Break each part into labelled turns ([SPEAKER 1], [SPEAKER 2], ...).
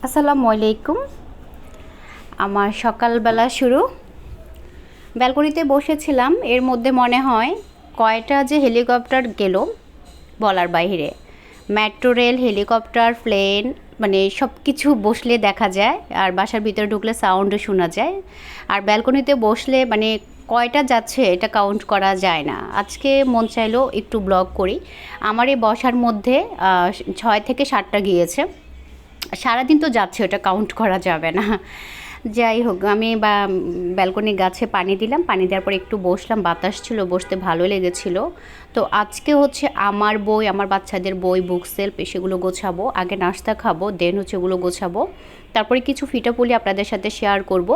[SPEAKER 1] আসসালামু আলাইকুম। আমার সকালবেলা শুরু। ব্যালকনিতে বসেছিলাম, এর মধ্যে মনে হয় কয়টা যে হেলিকপ্টার গেল বলার বাইরে। মেট্রো রেল, হেলিকপ্টার, প্লেন, মানে সব কিছু বসলে দেখা যায়, আর বাসার ভিতরে ঢুকলে সাউন্ডও শোনা যায়। আর ব্যালকনিতে বসলে মানে কয়টা যাচ্ছে এটা কাউন্ট করা যায় না। আজকে মন চাইলো একটু ব্লগ করি। আমার এই বসার মধ্যে 6 থেকে 7টা গিয়েছে। সারাদিন তো যাচ্ছে, ওটা কাউন্ট করা যাবে না। যাই হোক, আমি ব্যালকনি গাছে পানি দিলাম, পানি দেওয়ার পর একটু বসলাম, বাতাস ছিল, বসতে ভালো লেগেছিল। তো আজকে হচ্ছে আমার বই, আমার বাচ্চাদের বই, বুক সেলফ, সেগুলো গোছাবো। আগে নাস্তা খাবো, দেন হচ্ছে ওগুলো গোছাবো। তারপরে কিছু পিঠাপুলি আপনাদের সাথে শেয়ার করব।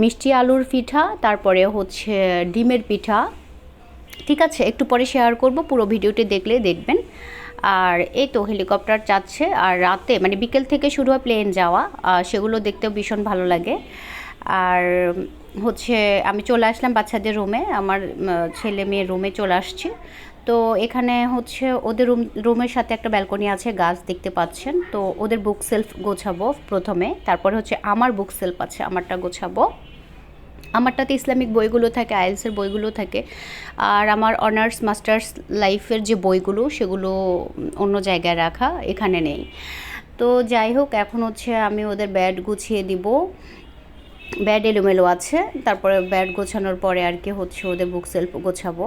[SPEAKER 1] মিষ্টি আলুর পিঠা, তারপরে হচ্ছে ডিমের পিঠা। ঠিক আছে, একটু পরে শেয়ার করব, পুরো ভিডিওটি দেখলে দেখবেন। আর এই তো হেলিকপ্টার যাচ্ছে, আর রাতে মানে বিকেল থেকে শুরু হয় প্লেন যাওয়া, সেগুলো দেখতেও ভীষণ ভালো লাগে। আর হচ্ছে আমি চলে আসলাম বাচ্চাদের রুমে, আমার ছেলে মেয়ের রুমে চলে আসছি। তো এখানে হচ্ছে ওদের রুমের সাথে একটা ব্যালকনি আছে, গাছ দেখতে পাচ্ছেন। তো ওদের বুক সেলফ গোছাবো প্রথমে, তারপরে হচ্ছে আমার বুক সেলফ আছে, আমারটা গোছাবো। আমারটাতে ইসলামিক বইগুলো থাকে, আইএলসের বইগুলো থাকে, আর আমার অনার্স মাস্টার্স লাইফের যে বইগুলো সেগুলো অন্য জায়গায় রাখা, এখানে নেই। তো যাই হোক, এখন হচ্ছে আমি ওদের ব্যাড গুছিয়ে দিব। ব্যাড এলোমেলো আছে, তারপরে ব্যাড গোছানোর পরে আর কি হচ্ছে ওদের বুক সেলফ গোছাবো।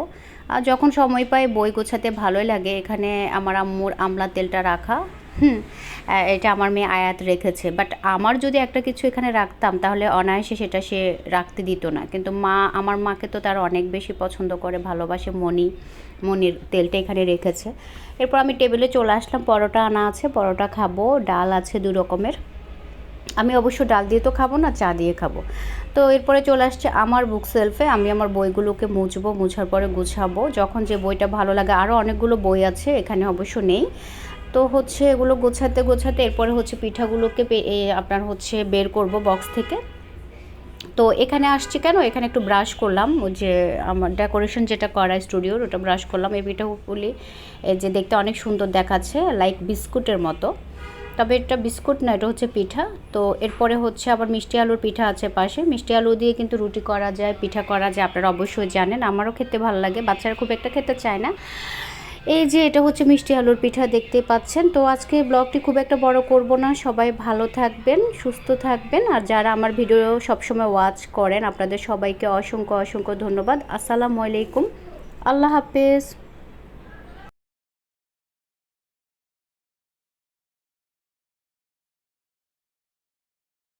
[SPEAKER 1] আর যখন সময় পাই বই গোছাতে ভালোই লাগে। এখানে আমার আম্মুর আমলা তেলটা রাখা, এটা আমার মেয়ে আয়াত রেখেছে। বাট আমার যদি একটা কিছু এখানে রাখতাম তাহলে অনায়াসে সেটা সে রাখতে দিত না, কিন্তু আমার মাকে তো তার অনেক বেশি পছন্দ করে, ভালোবাসে। মনির তেলটা এখানে রেখেছে। এরপর আমি টেবিলে চলে আসলাম, পরোটা আনা আছে, পরোটা খাবো, ডাল আছে 2 রকমের। আমি অবশ্য ডাল দিয়ে তো খাবো না, চা দিয়ে খাবো। তো এরপরে চলে আসছে আমার বুক সেলফে, আমি আমার বইগুলোকে মুছবো, মুছার পরে গুছাবো যখন যে বইটা ভালো লাগে। আরও অনেকগুলো বই আছে, এখানে অবশ্য নেই। তো হচ্ছে এগুলো গোছাতে গোছাতে এরপরে হচ্ছে পিঠাগুলোকে আপনার হচ্ছে বের করব বক্স থেকে। তো এখানে আসছি কেন, এখানে একটু ব্রাশ করলাম, ওই যে আমার ডেকোরেশন যেটা করা স্টুডিওর, ওটা ব্রাশ করলাম। এই পিঠাগুলি যে দেখতে অনেক সুন্দর দেখাচ্ছে, লাইক বিস্কুটের মতো। তবে এটা বিস্কুট না, এটা হচ্ছে পিঠা। তো এরপরে হচ্ছে আবার মিষ্টি আলুর পিঠা আছে পাশে। মিষ্টি আলু দিয়ে কিন্তু রুটি করা যায়, পিঠা করা যায়, আপনারা অবশ্যই জানেন। আমারও খেতে ভালো লাগে, বাচ্চারা খুব একটা খেতে চায় না। এই যে এটা হচ্ছে মিষ্টি আলুর পিঠা, দেখতে পাচ্ছেন। তো আজকে ব্লগটি খুব একটা বড় করব না, সবাই ভালো থাকবেন, সুস্থ থাকবেন। আর যারা আমার ভিডিও সবসময় ওয়াচ করেন, আপনাদের সবাইকে অসংখ্য অসংখ্য ধন্যবাদ। আসসালামু আলাইকুম, আল্লাহ হাফেজ।